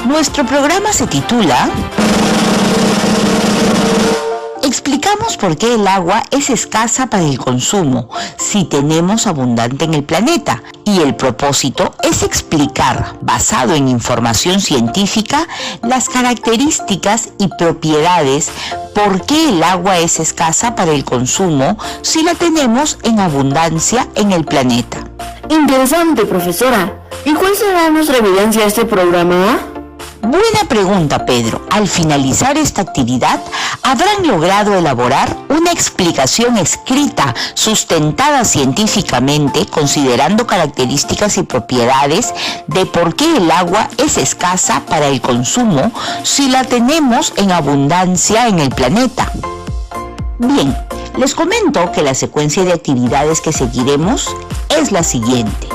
Nuestro programa se titula Explicamos por qué el agua es escasa para el consumo si tenemos abundante en el planeta, y el propósito es explicar, basado en información científica, las características y propiedades por qué el agua es escasa para el consumo si la tenemos en abundancia en el planeta. Interesante, profesora. ¿Y cuál será nuestra evidencia de este programa? Buena pregunta, Pedro. Al finalizar esta actividad, habrán logrado elaborar una explicación escrita sustentada científicamente, considerando características y propiedades de por qué el agua es escasa para el consumo si la tenemos en abundancia en el planeta. Bien, les comento que la secuencia de actividades que seguiremos es la siguiente.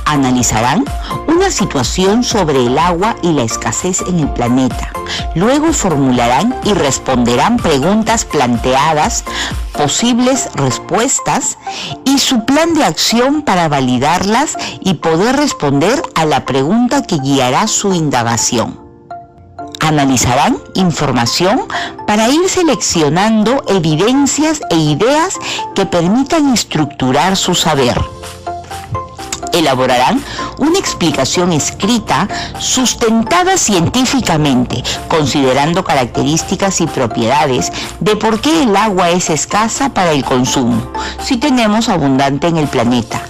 Analizarán una situación sobre el agua y la escasez en el planeta. Luego formularán y responderán preguntas planteadas, posibles respuestas y su plan de acción para validarlas y poder responder a la pregunta que guiará su indagación. Analizarán información para ir seleccionando evidencias e ideas que permitan estructurar su saber. Elaborarán una explicación escrita sustentada científicamente, considerando características y propiedades de por qué el agua es escasa para el consumo, si tenemos abundante en el planeta.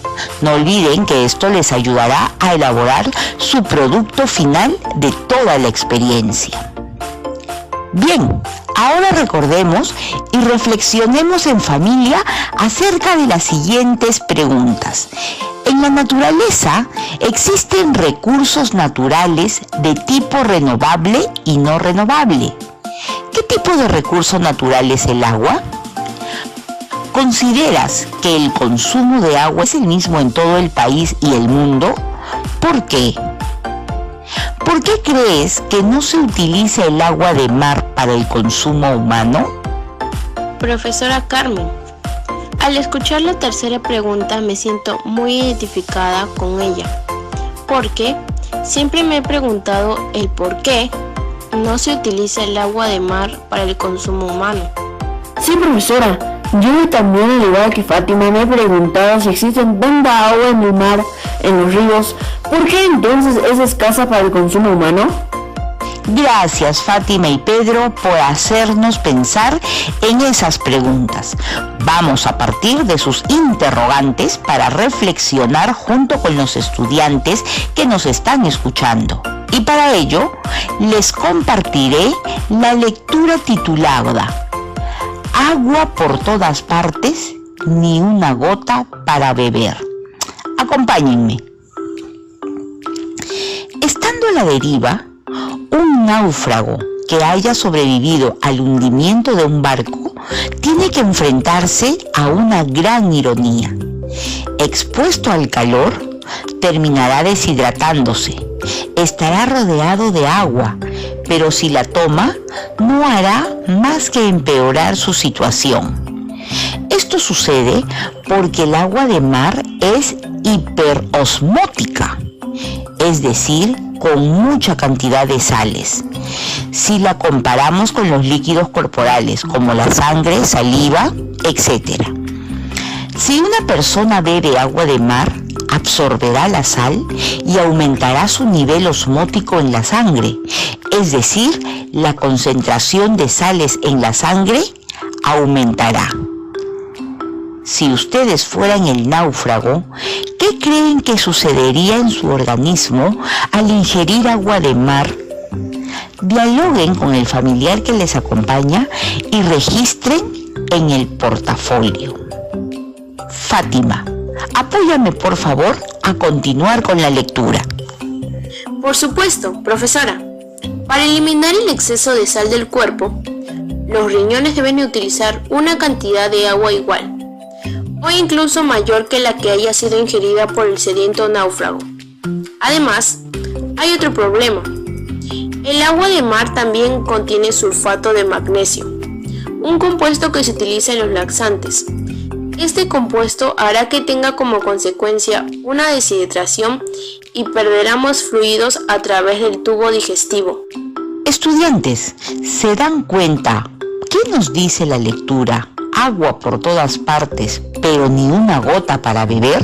No olviden que esto les ayudará a elaborar su producto final de toda la experiencia. Bien, ahora recordemos y reflexionemos en familia acerca de las siguientes preguntas. En la naturaleza existen recursos naturales de tipo renovable y no renovable. ¿Qué tipo de recurso natural es el agua? ¿Consideras que el consumo de agua es el mismo en todo el país y el mundo? ¿Por qué? ¿Por qué crees que no se utiliza el agua de mar para el consumo humano? Profesora Carmen, al escuchar la tercera pregunta me siento muy identificada con ella, porque siempre me he preguntado el por qué no se utiliza el agua de mar para el consumo humano. Sí, profesora. Yo también, al igual que Fátima, me he preguntado si existe tanta agua en el mar, en los ríos, ¿por qué entonces es escasa para el consumo humano? Gracias, Fátima y Pedro, por hacernos pensar en esas preguntas. Vamos a partir de sus interrogantes para reflexionar junto con los estudiantes que nos están escuchando. Y para ello, les compartiré la lectura titulada Agua por todas partes, ni una gota para beber. Acompáñenme. Estando a la deriva, un náufrago que haya sobrevivido al hundimiento de un barco tiene que enfrentarse a una gran ironía. Expuesto al calor, terminará deshidratándose. Estará rodeado de agua, pero si la toma, no hará más que empeorar su situación. Esto sucede porque el agua de mar es hiperosmótica, es decir, con mucha cantidad de sales. Si la comparamos con los líquidos corporales como la sangre, saliva, etc. Si una persona bebe agua de mar, absorberá la sal y aumentará su nivel osmótico en la sangre, es decir, la concentración de sales en la sangre aumentará. Si ustedes fueran el náufrago, ¿qué creen que sucedería en su organismo al ingerir agua de mar? Dialoguen con el familiar que les acompaña y registren en el portafolio. Fátima, apóyame por favor a continuar con la lectura. Por supuesto, profesora. Para eliminar el exceso de sal del cuerpo, los riñones deben utilizar una cantidad de agua igual, o incluso mayor que la que haya sido ingerida por el sediento náufrago. Además, hay otro problema. El agua de mar también contiene sulfato de magnesio, un compuesto que se utiliza en los laxantes, Este compuesto hará que tenga como consecuencia una deshidratación y perderemos fluidos a través del tubo digestivo. Estudiantes, ¿se dan cuenta? ¿Qué nos dice la lectura? Agua por todas partes, pero ni una gota para beber.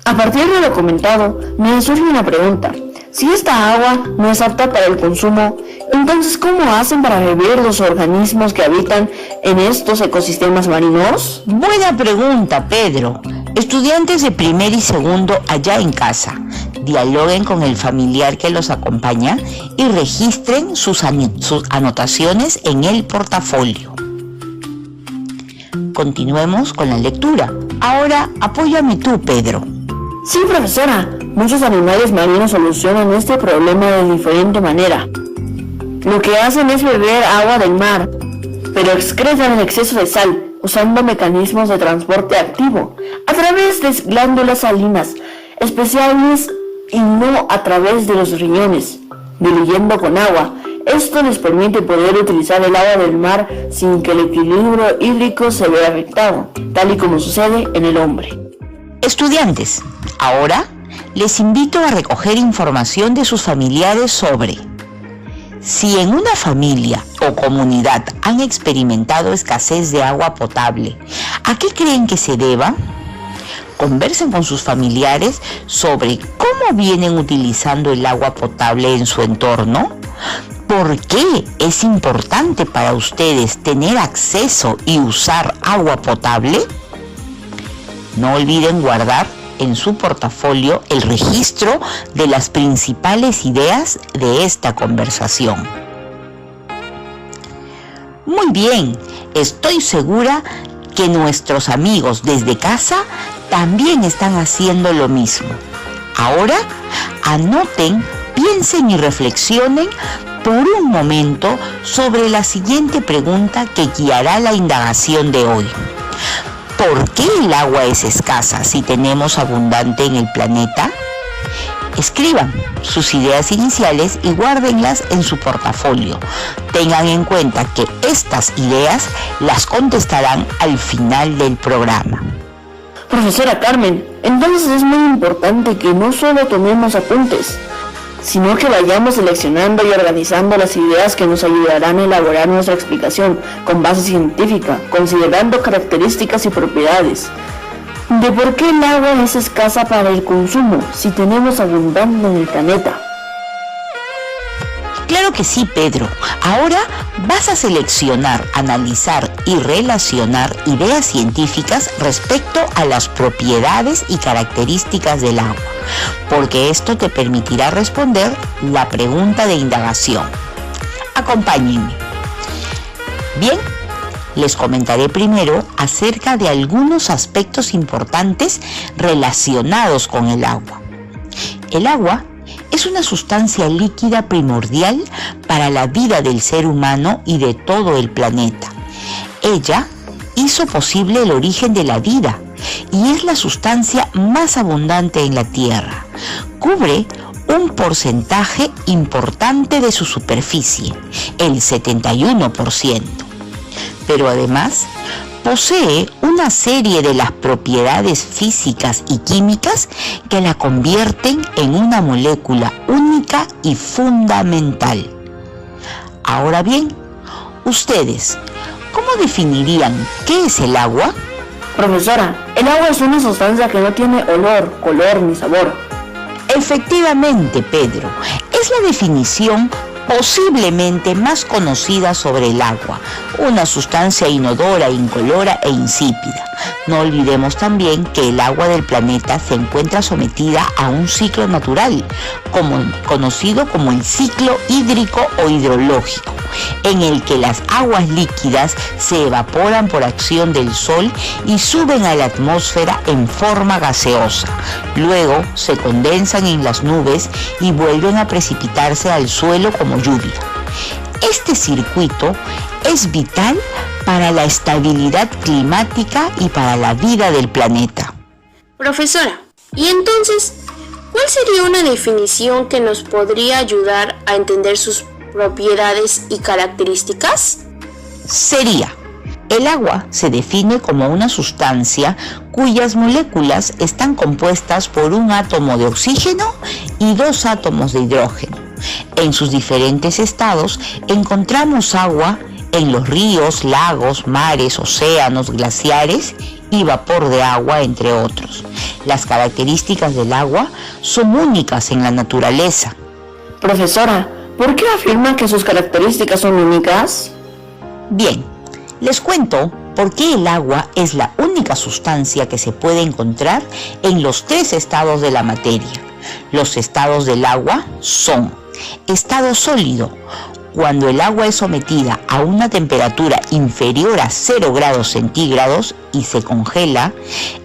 A partir de lo comentado, me surge una pregunta. Si esta agua no es apta para el consumo, entonces ¿cómo hacen para beber los organismos que habitan en estos ecosistemas marinos? Buena pregunta, Pedro. Estudiantes de primer y segundo allá en casa, dialoguen con el familiar que los acompaña y registren sus anotaciones en el portafolio. Continuemos con la lectura. Ahora apóyame tú, Pedro. Sí, profesora. Muchos animales marinos solucionan este problema de diferente manera. Lo que hacen es beber agua del mar, pero excretan el exceso de sal, usando mecanismos de transporte activo, a través de glándulas salinas especiales y no a través de los riñones, diluyendo con agua. Esto les permite poder utilizar el agua del mar sin que el equilibrio hídrico se vea afectado, tal y como sucede en el hombre. Estudiantes, ahora les invito a recoger información de sus familiares sobre si en una familia o comunidad han experimentado escasez de agua potable. ¿A qué creen que se deba? Conversen con sus familiares sobre cómo vienen utilizando el agua potable en su entorno. ¿Por qué es importante para ustedes tener acceso y usar agua potable? No olviden guardar en su portafolio el registro de las principales ideas de esta conversación. Muy bien, estoy segura que nuestros amigos desde casa también están haciendo lo mismo. Ahora, anoten, piensen y reflexionen por un momento sobre la siguiente pregunta que guiará la indagación de hoy. ¿Por qué el agua es escasa si tenemos abundante en el planeta? Escriban sus ideas iniciales y guárdenlas en su portafolio. Tengan en cuenta que estas ideas las contestarán al final del programa. Profesora Carmen, entonces es muy importante que no solo tomemos apuntes, sino que vayamos seleccionando y organizando las ideas que nos ayudarán a elaborar nuestra explicación con base científica, considerando características y propiedades de por qué el agua es escasa para el consumo si tenemos abundante en el planeta. Claro que sí, Pedro. Ahora vas a seleccionar, analizar y relacionar ideas científicas respecto a las propiedades y características del agua, porque esto te permitirá responder la pregunta de indagación. Acompáñenme. Bien, les comentaré primero acerca de algunos aspectos importantes relacionados con el agua. El agua es una sustancia líquida primordial para la vida del ser humano y de todo el planeta. Ella hizo posible el origen de la vida y es la sustancia más abundante en la Tierra. Cubre un porcentaje importante de su superficie, el 71%. Pero además posee una serie de las propiedades físicas y químicas que la convierten en una molécula única y fundamental. Ahora bien, ustedes, ¿cómo definirían qué es el agua? Profesora, el agua es una sustancia que no tiene olor, color ni sabor. Efectivamente, Pedro, es la definición posiblemente más conocida sobre el agua, una sustancia inodora, incolora e insípida. No olvidemos también que el agua del planeta se encuentra sometida a un ciclo natural, conocido como el ciclo hídrico o hidrológico, en el que las aguas líquidas se evaporan por acción del sol y suben a la atmósfera en forma gaseosa. Luego se condensan en las nubes y vuelven a precipitarse al suelo como lluvia. Este circuito es vital para la estabilidad climática y para la vida del planeta. Profesora, ¿y entonces cuál sería una definición que nos podría ayudar a entender sus propiedades y características? Sería: El agua se define como una sustancia cuyas moléculas están compuestas por un átomo de oxígeno y 2 átomos de hidrógeno. En sus diferentes estados encontramos agua en los ríos, lagos, mares, océanos, glaciares y vapor de agua, entre otros. Las características del agua son únicas en la naturaleza. Profesora, ¿por qué afirma que sus características son únicas? Bien, les cuento por qué el agua es la única sustancia que se puede encontrar en los 3 estados de la materia. Los estados del agua son: estado sólido, cuando el agua es sometida a una temperatura inferior a 0 grados centígrados y se congela,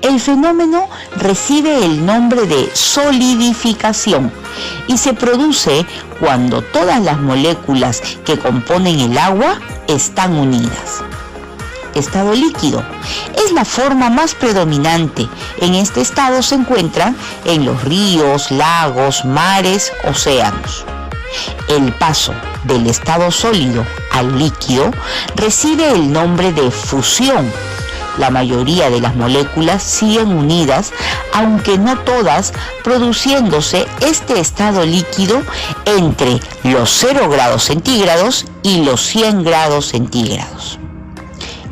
el fenómeno recibe el nombre de solidificación y se produce cuando todas las moléculas que componen el agua están unidas. Estado líquido es la forma más predominante. En este estado se encuentran en los ríos, lagos, mares, océanos. El paso del estado sólido al líquido recibe el nombre de fusión. La mayoría de las moléculas siguen unidas, aunque no todas, produciéndose este estado líquido entre los 0 grados centígrados y los 100 grados centígrados.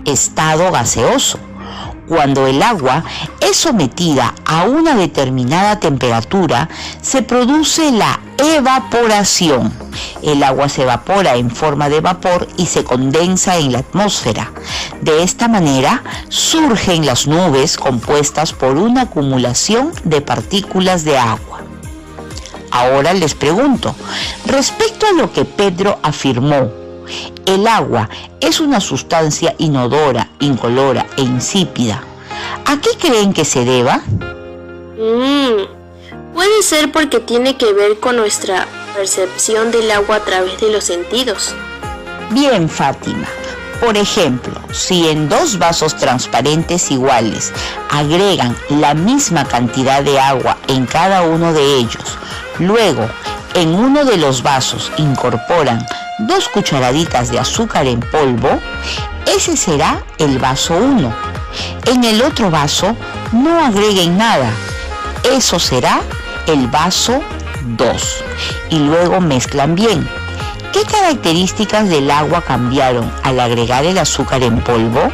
Estado gaseoso. Cuando el agua es sometida a una determinada temperatura, se produce la evaporación. El agua se evapora en forma de vapor y se condensa en la atmósfera. De esta manera surgen las nubes compuestas por una acumulación de partículas de agua. Ahora les pregunto, respecto a lo que Pedro afirmó, el agua es una sustancia inodora, incolora e insípida. ¿A qué creen que se deba? Puede ser porque tiene que ver con nuestra percepción del agua a través de los sentidos. Bien, Fátima. Por ejemplo, si en 2 vasos transparentes iguales agregan la misma cantidad de agua en cada uno de ellos, luego en uno de los vasos incorporan 2 cucharaditas de azúcar en polvo, ese será el vaso 1. En el otro vaso no agreguen nada, eso será el vaso 2. Y luego mezclan bien. ¿Qué características del agua cambiaron al agregar el azúcar en polvo?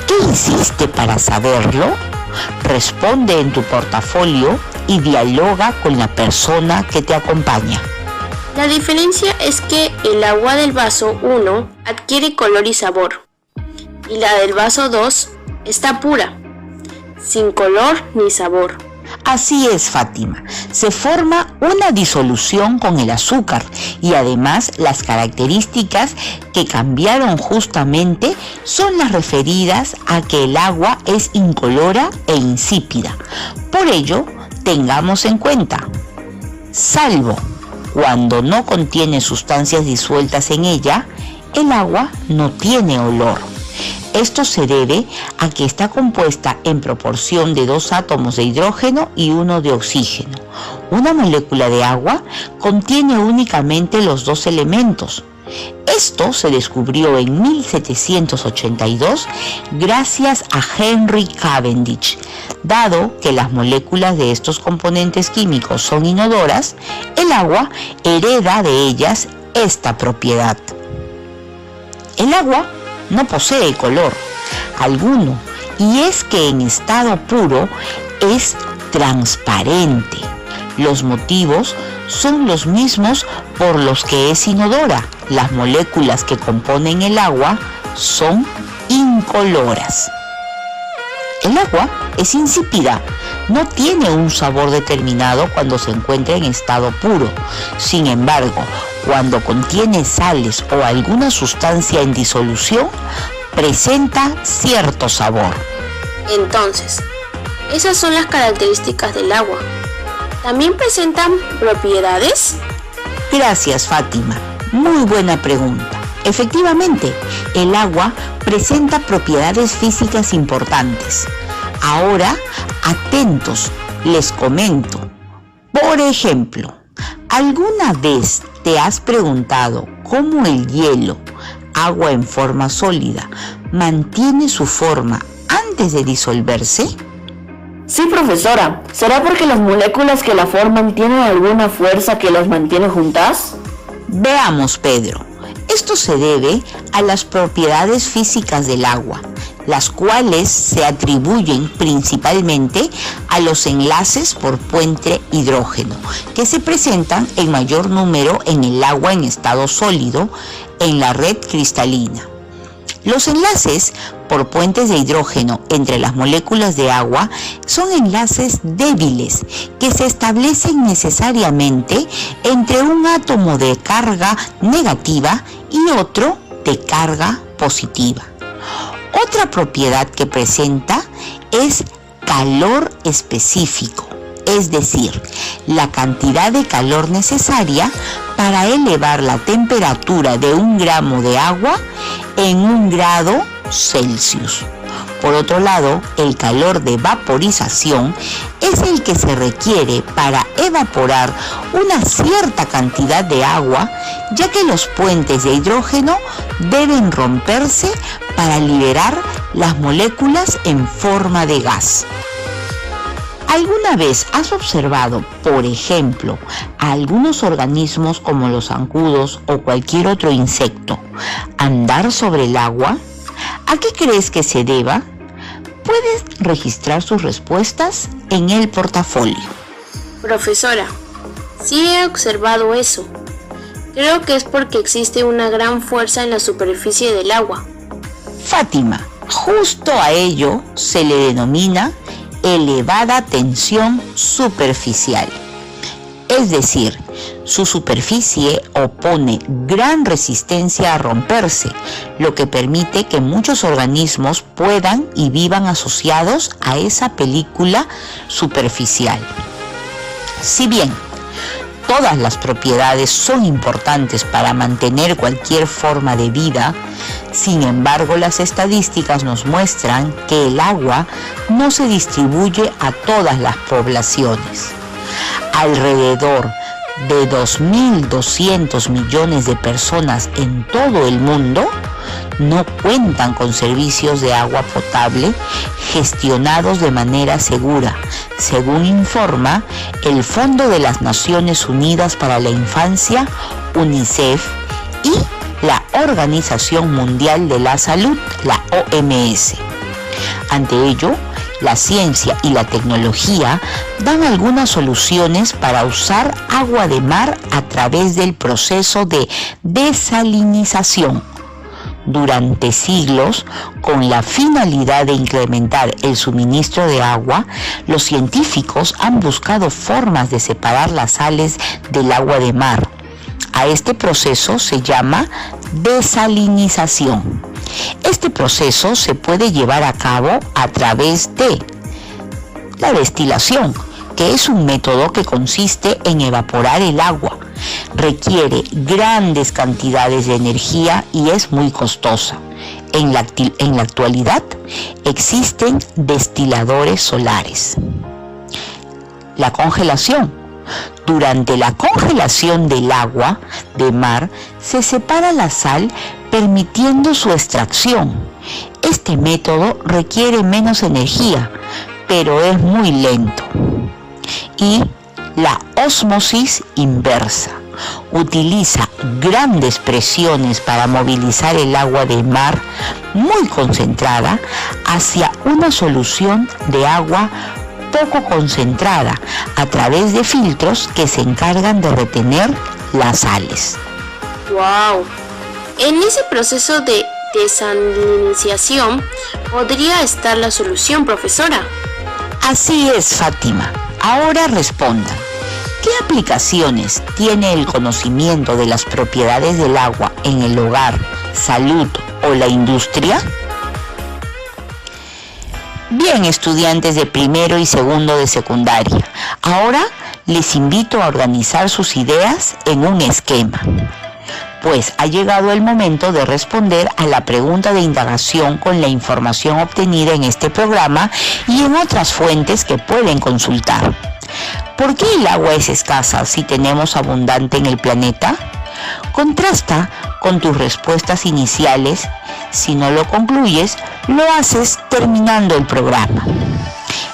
¿Qué hiciste para saberlo? Responde en tu portafolio y dialoga con la persona que te acompaña. La diferencia es que el agua del vaso 1 adquiere color y sabor, y la del vaso 2 está pura, sin color ni sabor. Así es, Fátima. Se forma una disolución con el azúcar y además las características que cambiaron justamente son las referidas a que el agua es incolora e insípida. Por ello, tengamos en cuenta, salvo cuando no contiene sustancias disueltas en ella, el agua no tiene olor. Esto se debe a que está compuesta en proporción de 2 átomos de hidrógeno y 1 de oxígeno. Una molécula de agua contiene únicamente los 2 elementos. Esto se descubrió en 1782 gracias a Henry Cavendish. Dado que las moléculas de estos componentes químicos son inodoras, el agua hereda de ellas esta propiedad. El agua no posee color alguno y es que en estado puro es transparente. Los motivos son los mismos por los que es inodora. Las moléculas que componen el agua son incoloras. El agua es insípida, no tiene un sabor determinado cuando se encuentra en estado puro. Sin embargo, cuando contiene sales o alguna sustancia en disolución, presenta cierto sabor. Entonces, esas son las características del agua. ¿También presentan propiedades? Gracias, Fátima. Muy buena pregunta. Efectivamente, el agua presenta propiedades físicas importantes. Ahora, atentos, les comento. Por ejemplo, ¿alguna vez te has preguntado cómo el hielo agua en forma sólida mantiene su forma antes de disolverse? Sí, profesora. ¿Será porque las moléculas que la forman tienen alguna fuerza que las mantiene juntas? Veamos, Pedro. Esto se debe a las propiedades físicas del agua, las cuales se atribuyen principalmente a los enlaces por puente hidrógeno, que se presentan en mayor número en el agua en estado sólido en la red cristalina. Los enlaces por puentes de hidrógeno entre las moléculas de agua son enlaces débiles que se establecen necesariamente entre un átomo de carga negativa y otro de carga positiva. Otra propiedad que presenta es calor específico, es decir, la cantidad de calor necesaria para elevar la temperatura de 1 gramo de agua en 1 grado Celsius. Por otro lado, el calor de vaporización es el que se requiere para evaporar una cierta cantidad de agua, ya que los puentes de hidrógeno deben romperse para liberar las moléculas en forma de gas. ¿Alguna vez has observado, por ejemplo, a algunos organismos como los zancudos o cualquier otro insecto andar sobre el agua? ¿A qué crees que se deba? Puedes registrar sus respuestas en el portafolio. Profesora, sí he observado eso. Creo que es porque existe una gran fuerza en la superficie del agua. Fátima, justo a ello se le denomina elevada tensión superficial. Es decir, su superficie opone gran resistencia a romperse, lo que permite que muchos organismos puedan y vivan asociados a esa película superficial. Si bien todas las propiedades son importantes para mantener cualquier forma de vida, sin embargo, las estadísticas nos muestran que el agua no se distribuye a todas las poblaciones. Alrededor de 2.200 millones de personas en todo el mundo no cuentan con servicios de agua potable gestionados de manera segura, según informa el Fondo de las Naciones Unidas para la Infancia, UNICEF, y la Organización Mundial de la Salud, la OMS. Ante ello, la ciencia y la tecnología dan algunas soluciones para usar agua de mar a través del proceso de desalinización. Durante siglos, con la finalidad de incrementar el suministro de agua, los científicos han buscado formas de separar las sales del agua de mar. A este proceso se llama desalinización. Este proceso se puede llevar a cabo a través de la destilación, que es un método que consiste en evaporar el agua. Requiere grandes cantidades de energía y es muy costosa. En la actualidad existen destiladores solares. La congelación. Durante la congelación del agua de mar se separa la sal permitiendo su extracción. Este método requiere menos energía, pero es muy lento. Y la ósmosis inversa. Utiliza grandes presiones para movilizar el agua de mar muy concentrada hacia una solución de agua poco concentrada a través de filtros que se encargan de retener las sales. ¡Wow! En ese proceso de desalinización podría estar la solución, profesora. Así es, Fátima. Ahora respondan. ¿Qué aplicaciones tiene el conocimiento de las propiedades del agua en el hogar, salud o la industria? Bien, estudiantes de primero y segundo de secundaria, ahora les invito a organizar sus ideas en un esquema. Pues ha llegado el momento de responder a la pregunta de indagación con la información obtenida en este programa y en otras fuentes que pueden consultar. ¿Por qué el agua es escasa si tenemos abundante en el planeta? Contrasta con tus respuestas iniciales. Si no lo concluyes, lo haces terminando el programa.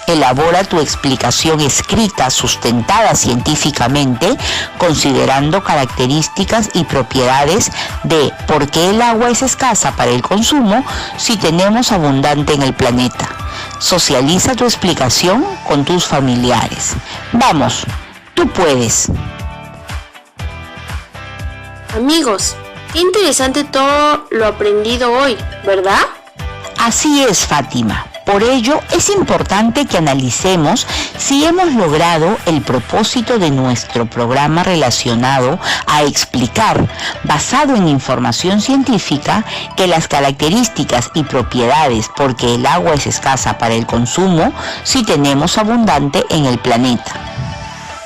Elabora tu explicación escrita sustentada científicamente, considerando características y propiedades de por qué el agua es escasa para el consumo si tenemos abundante en el planeta. Socializa tu explicación con tus familiares. Vamos, tú puedes. Amigos, qué interesante todo lo aprendido hoy, ¿verdad? Así es, Fátima. Por ello, es importante que analicemos si hemos logrado el propósito de nuestro programa relacionado a explicar, basado en información científica, que las características y propiedades por qué el agua es escasa para el consumo si tenemos abundante en el planeta.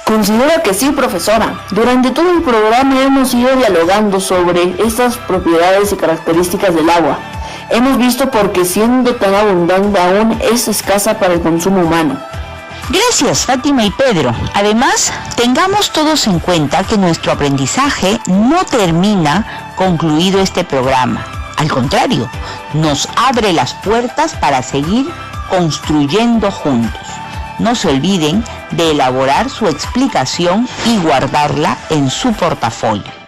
Considero que sí, profesora. Durante todo el programa hemos ido dialogando sobre estas propiedades y características del agua. Hemos visto por qué siendo tan abundante aún es escasa para el consumo humano. Gracias, Fátima y Pedro. Además, tengamos todos en cuenta que nuestro aprendizaje no termina concluido este programa. Al contrario, nos abre las puertas para seguir construyendo juntos. No se olviden de elaborar su explicación y guardarla en su portafolio.